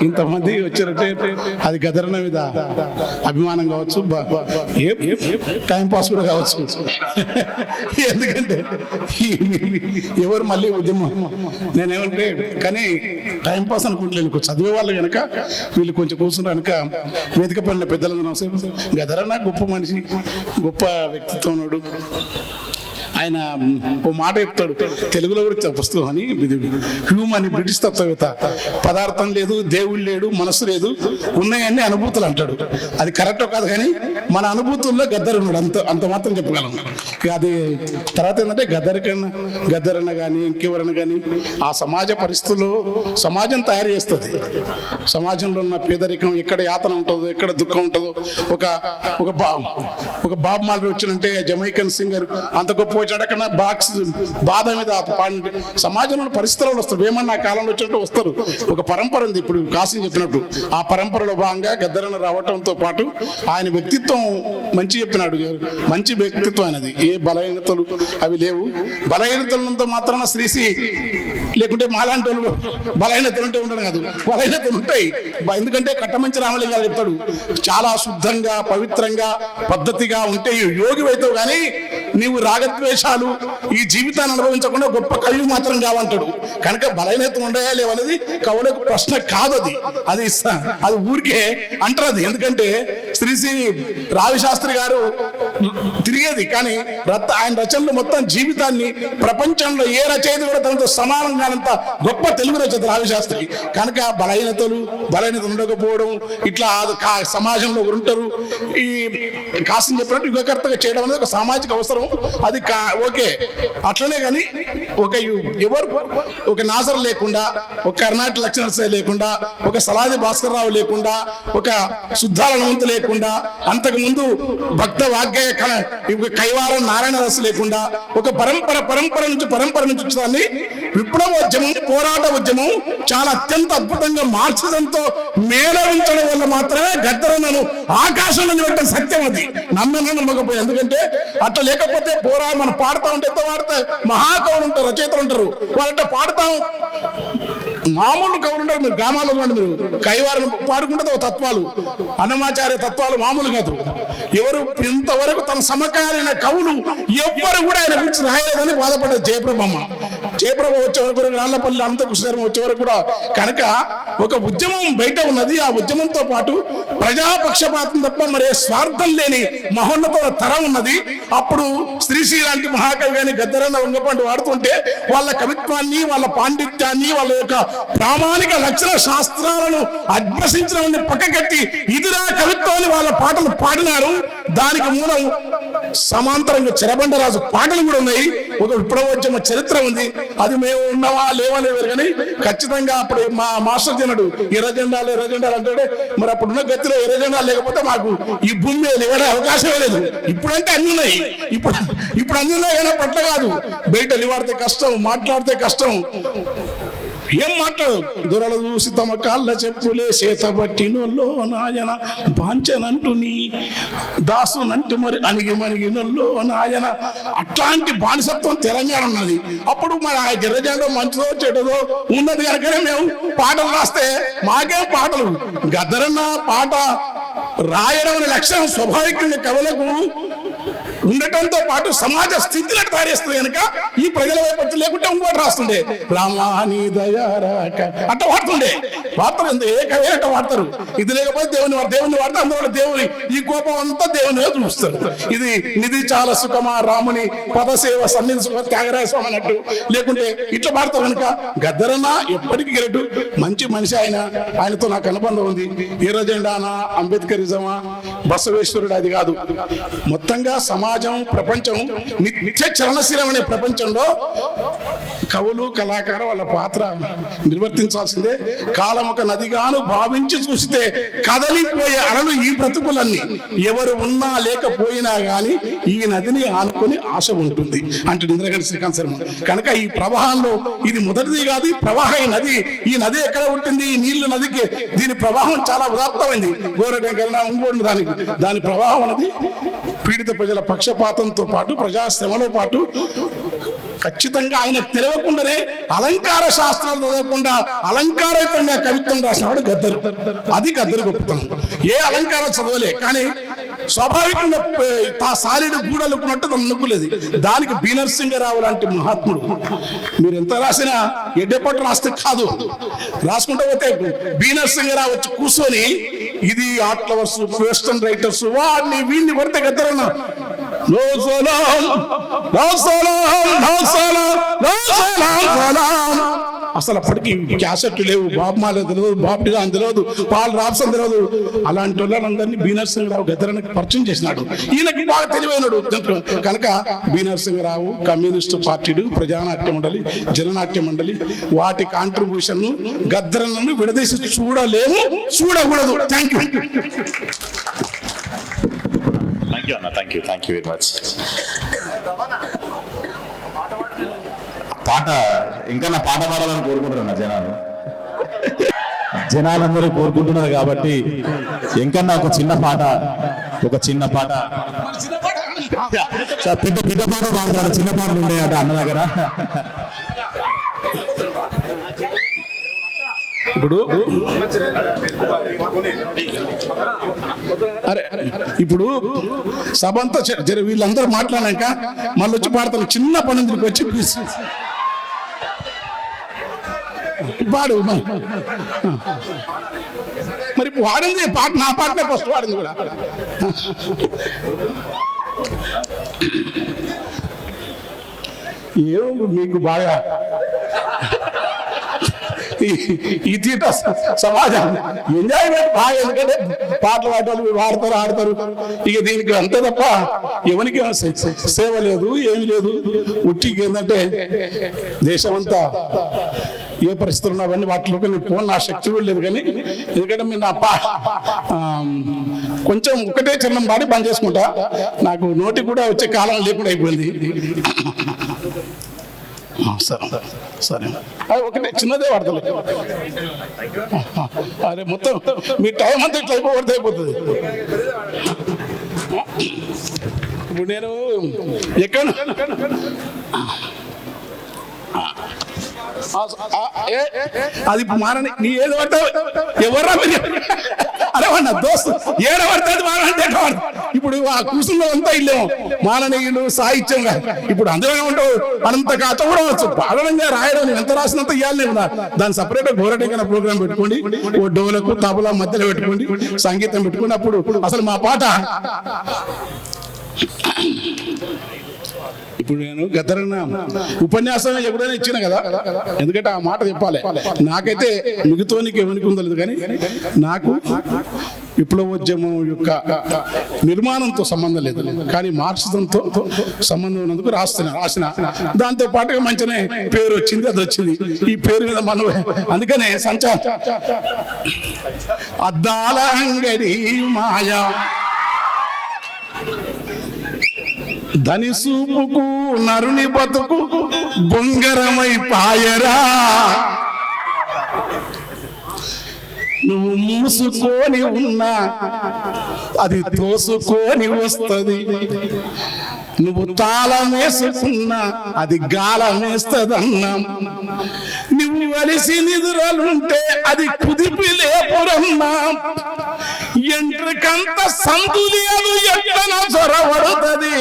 ఇంతమంది వచ్చారంటే అది గదరన్న మీద అభిమానం కావచ్చు, టైం పాస్ కూడా కావచ్చు. ఎందుకంటే ఎవరు మళ్ళీ ఉద్యమం నేనేమంటే కానీ టైం పాస్ అనుకుంటలేను. చదివే వాళ్ళు కనుక వీళ్ళు కొంచెం కూర్చుంటారు కనుక వేదిక పడిన పెద్దలందరూ గదరన్న గొప్ప మనిషి, గొప్ప వ్యక్తిత్వం ఉన్నాడు. ఆయన ఓ మాట చెప్తాడు తెలుగులో కూడా పుస్తకం అని, హ్యూమన్ బ్రిటిష్ తత్వవేత్త. పదార్థం లేదు, దేవుడు లేడు, మనసు లేదు, ఉన్నాయన్నీ అనుభూతులు అంటాడు. అది కరెక్టో కాదు కానీ మన అనుభూతుల్లో గద్దరు ఉన్నాడు, అంత మాత్రం చెప్పగలం. అది తర్వాత ఏంటంటే గద్దరన్న కానీ ఇంకెవరన్నా కానీ ఆ సమాజ పరిస్థితుల్లో సమాజం తయారు చేస్తుంది. సమాజంలో ఉన్న పేదరికం, ఎక్కడ యాతన ఉంటుందో, ఎక్కడ దుఃఖం ఉంటుందో. ఒక బాబ్ మాల్వి వచ్చినంటే జమైకన్ సింగర్ అంత గొప్ప వచ్చాడకన్నా బాధ మీద సమాజంలో పరిస్థితుల్లో వస్తారు. వేమన్నా కాలంలో వచ్చినట్టు వస్తారు. ఒక పరంపర ఉంది, ఇప్పుడు కాశీ చెప్పినట్టు ఆ పరంపరలో భాగంగా గద్దరన్న రావటంతో పాటు ఆయన వ్యక్తిత్వం మంచి చెప్పినాడు. మంచి వ్యక్తిత్వం అనేది, ఏ బలహీనతలు అవి లేవు. బలహీనతలంతా మాత్రాన శ్రీశ్రీ లేకుంటే మాలాంటి వాళ్ళు బలహీనతలు ఉంటే ఉండడం కాదు, బలహీనతలు ఉంటాయి. ఎందుకంటే కట్టమంచి రామలింగారు చెప్తాడు, చాలా శుద్ధంగా పవిత్రంగా పద్ధతిగా ఉంటే యోగి అవుతావు కానీ నీవు రాగద్వేషాలు ఈ జీవితాన్ని అనుభవించకుండా గొప్ప కవి మాత్రం కావంటాడు. కనుక బలహీనతలు ఉన్నాయా లేవనేది కవులకు ప్రశ్న కాదు. అది ఊరికే అంటారు. అది ఎందుకంటే శ్రీశ్రీ రావిశాస్త్రి గారు తిరిగేది కానీ ఆయన రచనలు మొత్తం జీవితాన్ని ప్రపంచంలో ఏ రచయిత కూడా తనతో సమానం కానంత గొప్ప తెలుగు రచయిత రావిశాస్త్రి. కనుక బలహీనత ఉండకపోవడం ఇట్లా సమాజంలో ఉంటారు. ఈ కాసం చెప్పినట్టు యుగకర్తగా చేయడం అనేది ఒక సామాజిక అవసరం. అది ఓకే, అట్లనే కానీ ఒక నాసర్ లేకుండా, ఒక కర్ణాటక లక్ష్మణ లేకుండా, ఒక సలాది భాస్కర్ రావు లేకుండా, ఒక శుద్ధాల హనుమంతు లేకుండా, అంతకుముందు భక్త వాగ్గేయ కైవారం నారాయణ రసు లేకుండా ఒక పరంపర నుంచి దాన్ని విప్లవోద్యమం, పోరాట ఉద్యమం చాలా అత్యంత అద్భుతంగా మార్చడంతో మేళవించడం వల్ల మాత్రమే గద్దరన్నను ఆకాశంలో నిలబెట్టిన సత్యం. అది నమ్మకపోయి, ఎందుకంటే అట్లా లేకపోతే మనం పాడుతూ ఉంటే ఎంత పాడితే మహాకవులు ఉంటారు, రచయితలు ఉంటారు, వాళ్ళంటే పాడుతాం. మామూలు కవులు ఉంటారు, మీరు గ్రామాల్లో మీరు కైవారం పాడుకుంటే తత్వాలు, అన్నమాచార్య తత్వాలు మామూలు కాదు. ఎవరు ఇంతవరకు తన సమకాలీన కవులు ఎవ్వరు కూడా ఆయన గురించి రాయలేదని బాధపడ్డది జయప్రభ వచ్చే వరకు, రాళ్లపల్లి అనంతకృష్ణ వచ్చే వరకు కూడా. కనుక ఒక ఉద్యమం బయట ఉన్నది. ఆ ఉద్యమంతో పాటు ప్రజాపక్షపాతం తప్ప మరే స్వార్థం లేని మహోన్నత తరం ఉన్నది. అప్పుడు శ్రీశ్రీ లాంటి మహాకవి గాని గద్దరన్న వంగపండు వాడుతుంటే వాళ్ళ కవిత్వాన్ని, వాళ్ళ పాండిత్యాన్ని, వాళ్ళ యొక్క ప్రామాణిక లక్షణ శాస్త్రాలను అభ్యసించడాన్ని పక్కకెట్టి ఇదిరా కవిత్వాన్ని వాళ్ళ పాటలు పాడినారు. దానికి మూలం సమాంతరంగా చెరబండరాజు పాటలు కూడా ఉన్నాయి. ఒక విప్లవోద్యమ చరిత్ర ఉంది. అది మేము ఉన్నావా లేవా లేవు కానీ ఖచ్చితంగా అప్పుడు మా మాస్టర్ జనుడు ఎర్రజెండాలు అంటాడే. మరి అప్పుడున్న గతిలో ఎర్రజెండాలు లేకపోతే మాకు ఈ భూమి మీద ఇవ్వడే అవకాశమే లేదు. ఇప్పుడంటే అన్ని ఉన్నాయి, ఇప్పుడు అన్ని ఉన్నాయి కానీ పట్ల కాదు. బయట నివాడితే కష్టం, మాట్లాడితే కష్టం. ఏం మాట్లాడు దొరలు చూసి తమ కాళ్ళ చెప్పులే చేతబట్టినోల్లో నాయన బాంచనంటూ నీ దాసునంటూ మరి అణిగినోల్లో నాయన. అట్లాంటి బానిసత్వం తెలంగాణ ఉన్నది. అప్పుడు మన గిరిజనలో మంచిదో చెడుదో ఉన్నది కనుకనే మేము పాటలు రాస్తే మాకేం పాటలు. గద్దరన్న పాట రాయడం అనే లక్ష్యం స్వాభావికంగా కవులకు ఉండటంతో పాటు సమాజ స్థితిని తయారేస్తుంది కనుక ఈ ప్రజల వైపు లేకుంటే ఇంకోటి రాస్తుండే రామాని దయారాక అట్ట వాడుతుండే. వాడతారు ఏ కవి అట్ట వాడతారు. ఇది లేకపోతే దేవుని వాడతారు. అందువల్ల దేవుని ఈ కోపం అంతా దేవుని చూస్తారు. ఇది నిధి చాలా సుఖమా రాముని పదసేవ సన్నిధి సుఖ త్యాగరాయ స్వామి అన్నట్టు లేకుంటే ఇట్లా పాడతారు. కనుక గద్దరన్న ఎప్పటికీ గెలటు మంచి మనిషి. ఆయనతో నాకు అనుబంధం ఉంది. ఎర్రజెండానా, అంబేద్కరిజమా, బసవేశ్వరుడు అది కాదు. మొత్తంగా సమాజం, ప్రపంచం నిత్య చలనశీలమనే ప్రపంచంలో కవులు, కళాకారు వాళ్ళ పాత్ర నిర్వర్తించాల్సిందే. కాలం ఒక నదిగాను భావించి చూస్తే కదలిపోయే అలలు ఈ బ్రతుకులన్నీ. ఎవరు ఉన్నా లేకపోయినా గాని ఈ నదిని ఆనుకొని ఆశ ఉంటుంది అంటే ఇంద్రగంటి శ్రీకాంత్ శర్మ. కనుక ఈ ప్రవాహంలో ఇది మొదటిది కాదు, ఈ ప్రవాహ నది. ఈ నది ఎక్కడ ఉంటుంది? ఈ నీళ్లు నదికి దీని ప్రవాహం చాలా ఉదాత్తమైంది. గోరటెంకరణ ఇంకోటి దాని ప్రవాహం అనేది పీడిత ప్రజల పక్షపాతంతో పాటు ప్రజాశ్రమలో పాటు ఖచ్చితంగా ఆయనకు తెలియకుండానే అలంకార శాస్త్రాలు చదవకుండా అలంకారయుతంగా కవిత్వం రాసినవాడు గద్దరు. అది గద్దరు గొప్పతనం. ఏ అలంకారం చదవలే, కానీ స్వాభావికంగా సాలిడు గూడలుకున్నట్టు తను అనుకోలేదు. దానికి బి నరసింహరావు లాంటి మహాత్ముడు, మీరు ఎంత రాసినా ఎడ్డపట్టు రాస్తే కాదు, రాసుకుంటూ పోతే బి నరసింహరావు వచ్చి కూర్చొని ఇది ఆర్ట్ లవర్స్, వెస్టర్న్ రైటర్స్, వాడిని వీడిని కొడితే గద్దరన్న నో సలాం నో సలాం నో సలాం నో సలాం సలాం. అసలు అప్పటికి క్యాసెట్లు లేవు, బాబు మాల తెలియదు, బాబు డిగాన్ తెలియదు, పాల్ రాబ్సన్ తెలియదు. అలాంటి వాళ్ళందరినీ బి నరసింహరావు గద్దరానికి పరిచయం చేసినాడు. ఈయనకి బాగా తెలివైనడు కనుక బి నరసింహరావు కమ్యూనిస్టు పార్టీలు, ప్రజానాట్య మండలి, జననాట్య మండలి, వాటి కాంట్రిబ్యూషన్ గద్దరలను విడదీసి చూడలేము, చూడకూడదు. Thank you. Thank you very much. పాట ఇంకా నా పాట పాడాలని కోరుకుంటున్నారు జనాలందరూ కోరుకుంటున్నారు కాబట్టి ఇంకా ఒక చిన్న పాట పెద్ద పాట పాడతాడు. చిన్న పాటలు ఉన్నాయట అన్న దగ్గర. ఇప్పుడు సభంతా వీళ్ళందరూ మాట్లాడాక మళ్ళీ వచ్చి పాడతాను. చిన్న పనులకు వచ్చి పాడు. మరి వాడింది పాట, నా పాటనే ఫస్ట్ వాడింది కూడా. ఏమో మీకు బాగా ఈ తీట సమాజం ఎంజాయ్మెంట్ బాగా, ఎందుకంటే పాటలు పాటలు ఆడతారు. ఇక దీనికి అంతే తప్ప ఎవరికి సేవ లేదు, ఏమి లేదు. ఉట్టికి ఏంటంటే దేశం అంతా ఏ పరిస్థితులు ఉన్నావన్నీ వాటిలో ఫోన్ నా శక్తి కూడా లేదు. కానీ ఎందుకంటే మీరు నా కొంచెం ఒకటే చిన్నం పాడి బంద్ చేసుకుంటా, నాకు నోటికి కూడా వచ్చే కాలం లేకుండా అయిపోయింది. సరే ఒకటే చిన్నదే వాడతలే. అరే మొత్తం మీ టైం అంతా ఇట్లా అయిపోతుంది. ఇప్పుడు నేను ఎక్కడ అది మారని నీ ఏది పడతావు ఎవరా అరే వాడు దోస్తు ఏడ పడుతుంది మారంటే. ఇప్పుడు ఆ కూసుల్లో అంతా ఇల్లేము మాననీయులు సాహిత్యంగా. ఇప్పుడు అందులోనే ఉంటావు అనంత కథ కూడా వచ్చు. పాడడంగా రాయడం ఎంత రాసినంత ఇవ్వాలి. దాని సపరేట్ గోరటంగా ప్రోగ్రామ్ పెట్టుకోండి, ఓ డోలకు తబలా మధ్యలో పెట్టుకోండి, సంగీతం పెట్టుకోండి. అప్పుడు అసలు మా పాట ఇప్పుడు నేను గద్దరన్న ఉపన్యాసం ఎప్పుడైనా ఇచ్చిన కదా, ఎందుకంటే ఆ మాట చెప్పాలి. నాకైతే మిగతానికి ఎవరికి ఉందలేదు, కానీ నాకు విప్లవోద్యమం యొక్క నిర్మాణంతో సంబంధం లేదు, కానీ మార్క్సిజంతో సంబంధం ఉన్నందుకు రాసిన దాంతో పాటుగా మంచిగానే పేరు వచ్చింది. అది వచ్చింది ఈ పేరు మీద మనం, అందుకనే అద్దాల అంగడి మాయా ధని సూపుకు నరుని బతుకు బొంగరమై పాయరా, నువ్వు మూసుకొని ఉన్నా అది తోసుకొని వస్తుంది, నువ్వు తాళం వేసుకున్నా అది గాలం వేస్తదన్నా, నువ్వు వలిసి నిదురలుంటే అది కుదిపి లేపురన్నా, ఎంట్రికంత సంతులేదు ఎట్లన చొరబడుతుంది,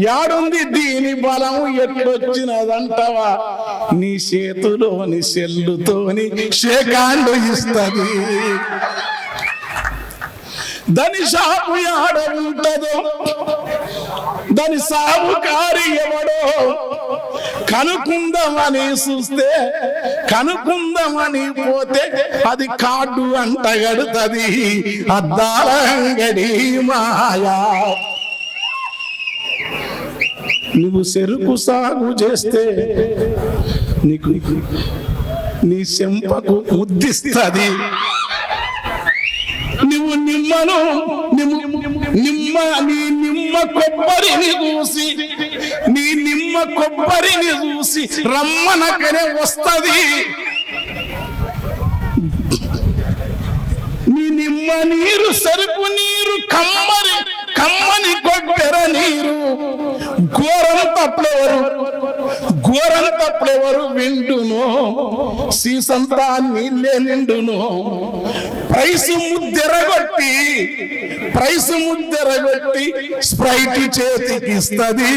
యాడుంది దీని బలం ఎట్లొచ్చినదంటవా, నీ చేతిలోని సెల్లుతోని షేకాండు ఇస్తుంది, దాని షాపు యాడ ఉంటదో దాని సాగుకారి ఎవడో కనుక్కుందామని చూస్తే కనుక్కుందామని పోతే అది కార్డు అంటగడుతుంది, అద్దాల అంగడి మాయా. నువ్వు చెరుకు సాగు చేస్తే నీకు నీ చెంపకు ముద్దిస్తుంది, నువ్వు నిమ్మను నిమ్మ కొబ్బరిని చూసి నీ నిమ్మ కొబ్బరిని చూసి రమ్మనకనే వస్తది, నీ నిమ్మ నీరు సరుపు నీరు కమ్మని కొబ్బెర నీరు ఘోరం తప్పులెవరు విండును, సీసంతా నీళ్ళే నిండును. ప్రైస్ ముద్దెరగొట్టి స్ప్రైట్ చేతికిస్తది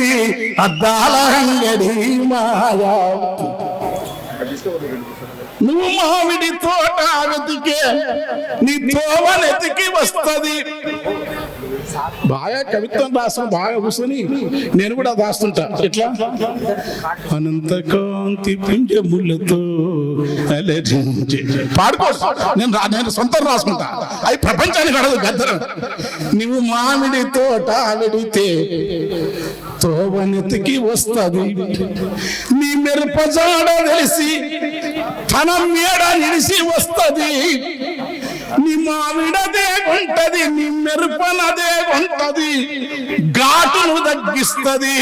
అద్దాల అంగడి మాయా. నువ్వు మామిడి తోట వెతికే నీ తోవనెతికి వస్తది. బాగా కవిత్వం రాస్తాను, బాగా కూర్చొని నేను కూడా రాస్తుంటా. ఎట్లా? అనంత కాంతి పుంజములతో పాడుకో, నేను సొంతం రాసుకుంటా, అవి ప్రపంచానికి అడదు గద్దరం. నువ్వు మామిడి తోట వెడితే తోవనెతికి వస్తది, నీ మెరుపజాడ తెలిసి తన మేడ నిలిసి వస్తది. నీ మామిడదే ఉంటది, నీ మెరుపనదే ఉంటది, ఘాటును తగ్గిస్తది,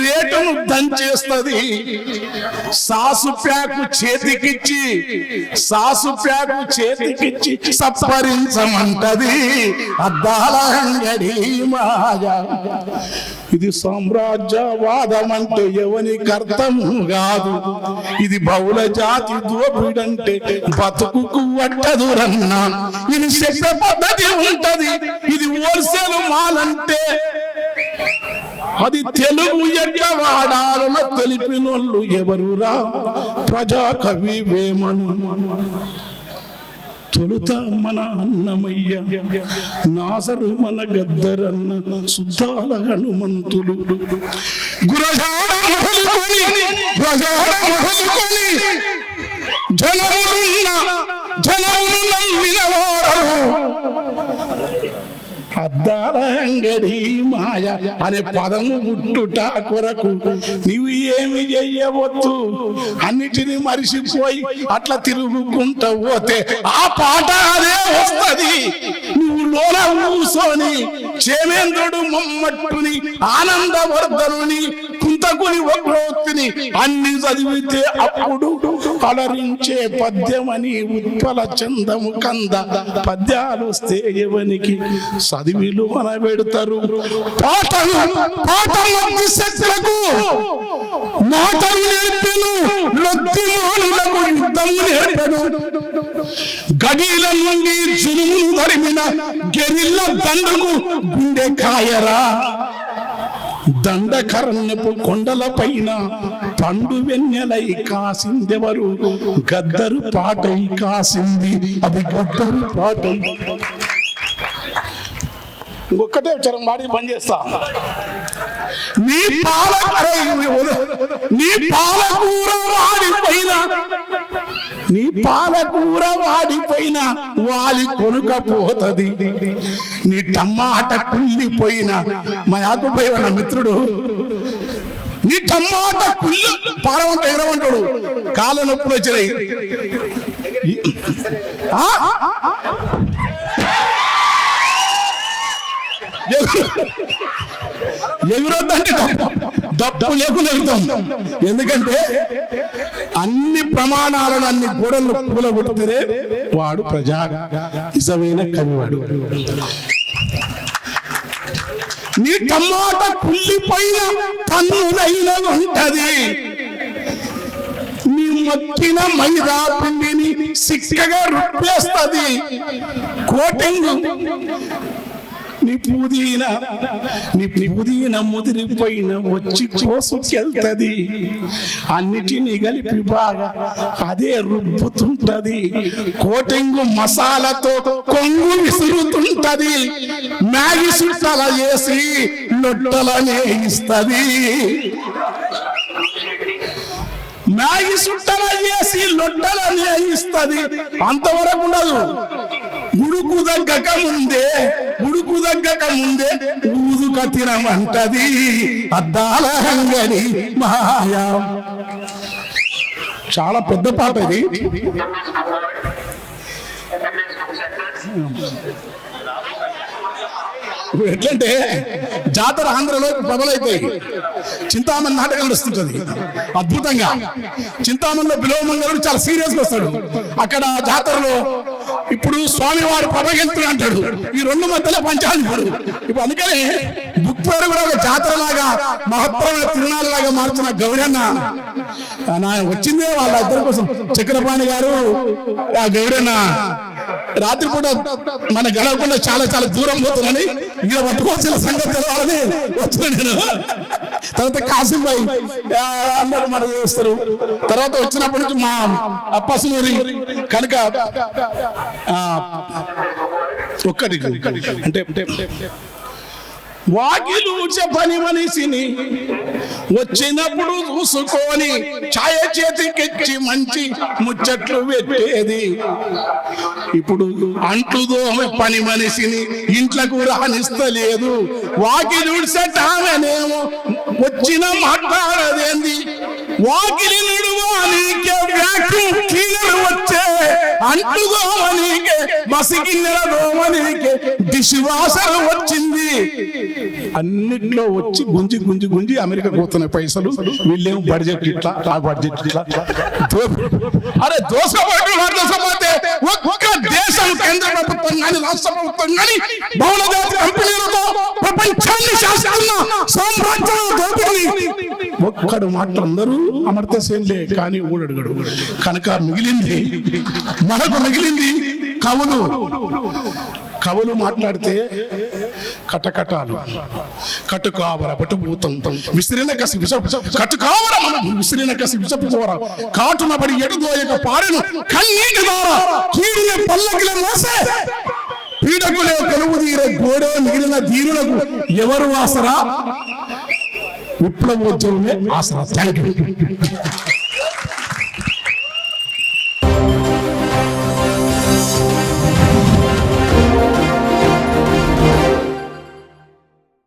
రేటును దంచేస్తది. సాసు ప్యాకు చేతికిచ్చి సప్పరించమంటది అద్దాల అంగడి మాయా. ఇది సామ్రాజ్యవాదం అంటే ఎవనికి అర్థం కాదు, ఇది బహుళ జాతి దోపిడంటే బతుకుకు వట్టదురన్నా. ఇది శక్తి పద్ధతి ఉంటది, ఇది హోల్సేల్ మాల్ అంటే అది తెలుగు ఎట్లా వాడాలన తెలిపినోళ్ళు ఎవరురా? ప్రజాకవి వేమను. తొలుత మన అన్నమయ్య, నాసరు మన గద్దరన్న, శుద్ధాల హనుమంతులు గురజాడ మొదలుకొని జనములు నమ్మినవారు అద్దాల అంగడి మాయ అనే పదము పుట్టుట కొరకు నీవు ఏమి చెయ్యవద్దు, అన్నిటినీ మరిసిపోయి అట్లా తిరుగుకుంటూ పోతే ఆ పాట అదే వస్తది. నువ్వు లోన కూసోని చేమేంద్రుడు మమ్మట్టుని, ఆనందవర్ధనుని, కుంతకుని, వక్రోక్తిని అన్ని చదివితే అప్పుడు అలరించే పద్యమని ఉత్పల చందము కంద పద్యాలు వస్తే ఎవనికి చదివిలు మన పెడతారు. పాటలు శక్తులకు మాటలు నేర్పెను, లొత్తిమానులకు యుద్ధము నేర్పెను. గడిల నుండి జులుమును తరిమిన గెరిల్ల దండకు గుండె కాయరా. దండకరణపు కొండల పైన పండు వెన్నెలై కాసిందెవరు? గద్దరు పాటై కాసింది, అది గద్దరు పాటై. ఇంకొక్కటే విచారం వాడి పని చేస్తా. నీ పాలకూర వాడిపోయిన వాలి కొనుకపోతది, నీ టమాట కుళ్ళిపోయిన మా యాకుపోయిన మిత్రుడు, నీ టమాట కుళ్ళు పారవంట ఎగరవంటాడు, కాళ్ళ నొప్పులు వచ్చినాయి. ఎగురొద్దంటే డబ్బు లేకుండా ఎగుతాం. ఎందుకంటే అన్ని ప్రమాణాలను, అన్ని గోడలు కూలగొడితే వాడు ప్రజా నిజమైన కవివాడు. నీ టమాట కుళ్ళిపోయిన పన్నులైన ఉంటది, నీ మొక్కిన మైదా పిండిని సిక్కగా రుప్పేస్తది. కోటింగ్ నీ పుదీన ముదిరిపోయిన వచ్చి కోసుకెళ్తది. అన్నిటినీ కలిపి బాగా అదే రుబ్బుతుంటది. కోటింగు మసాలాతో కొంగు విసురుతుంటది. మ్యాగీ సుట్టల చేసి లొట్టలనే ఇస్తది. మ్యాగీ సుట్టల చేసి లొట్టలనే ఇస్తది. అంతవరకు ఉండదు. ఉడుకు దగ్గక ముందే ఊదుక తినమంటది అద్దాల అంగడి మాయా. చాలా పెద్ద పాట ఇది. ఎట్లంటే జాతర ఆంధ్రలో ప్రబలైపోయి చింతామణి నాటకం వస్తుంటది అద్భుతంగా. చింతామణిలో బిలోమంగళుడు చాలా సీరియస్ గా వస్తాడు. అక్కడ జాతరలో ఇప్పుడు స్వామివారు ప్రభగెంతుడు అంటాడు, ఈ రెండు మధ్యలో పంచాలి ఇప్పుడు అందుకని బుక్ పేరు కూడా ఒక జాతర లాగా మహత్తరమైన తిరునాళ్ళ లాగా మార్చిన గౌరన్న వచ్చిందే వాళ్ళ ఇద్దరి కోసం. చక్రపాణి గారు ఆ గౌరన్న రాత్రిపూట మన గడవకుండా చాలా చాలా దూరం పోతుందని ఇక పట్టుకోవాల్సిన సంగతి తెలవాలని వచ్చిన నేను. తర్వాత కాసింబాయి అందరూ మన చేస్తారు. తర్వాత వచ్చినప్పటి నుంచి మా అప్పసూరి కనుక ఒక్కటి అంటే వాకిలు పని మనిషిని వచ్చినప్పుడు చూసుకొని ఛాయ చేతికెచ్చి మంచి ముచ్చట్లు పెట్టేది. ఇప్పుడు అంటుదో పని మనిషిని ఇంట్లోకి రానిస్తలేదు. వాకిలు ఆమెనేమో వచ్చిన మాట్లాడదేంది. వాకిలి నడువానికే వ్యాక్యూమ్ క్లీనర్ వచ్చే, అంటుదోమనికే మసిగిన్నెల దోమనికే డిష్ వాషర్ వచ్చింది. అన్నిట్లో వచ్చి గుంజి గుంజి గుంజి అమెరికా పోతున్నాయి పైసలు. వీళ్ళేమో బడ్జెట్ ఇట్లా ఆ బడ్జెట్ ఇట్లా. అరే దోసపోతే ఒక్క దేశం కేంద్ర ప్రభుత్వం కానీ రాష్ట్ర ప్రభుత్వం కానీ బహుళజాతి కంపెనీలతో ప్రపంచాన్ని శాసిస్తున్న సామ్రాజ్యాల దోపిడీ ఒక్కడు మాటలందరూ అమర్త సేన్లే కానీ ఊడడుగడు. కనుక మిగిలింది మనకు మిగిలింది కవులు. కవులు మాట్లాడితే కటకటాలు కట్టుకావర పట్టుభూతం విసిరిన కసి కట్టుకావర మనం విసిరిన కసి విషపుకోర కాటునబడి ఎటుదోయక పాడెను కన్నీటి ద్వారా కీడిన పల్లకిల మోసే పీడకులే కొలువు తీరే గోడో మిగిలిన ధీరులకు ఎవరు ఆసరా? విప్లవోద్యమమే ఆసరా. Thank you.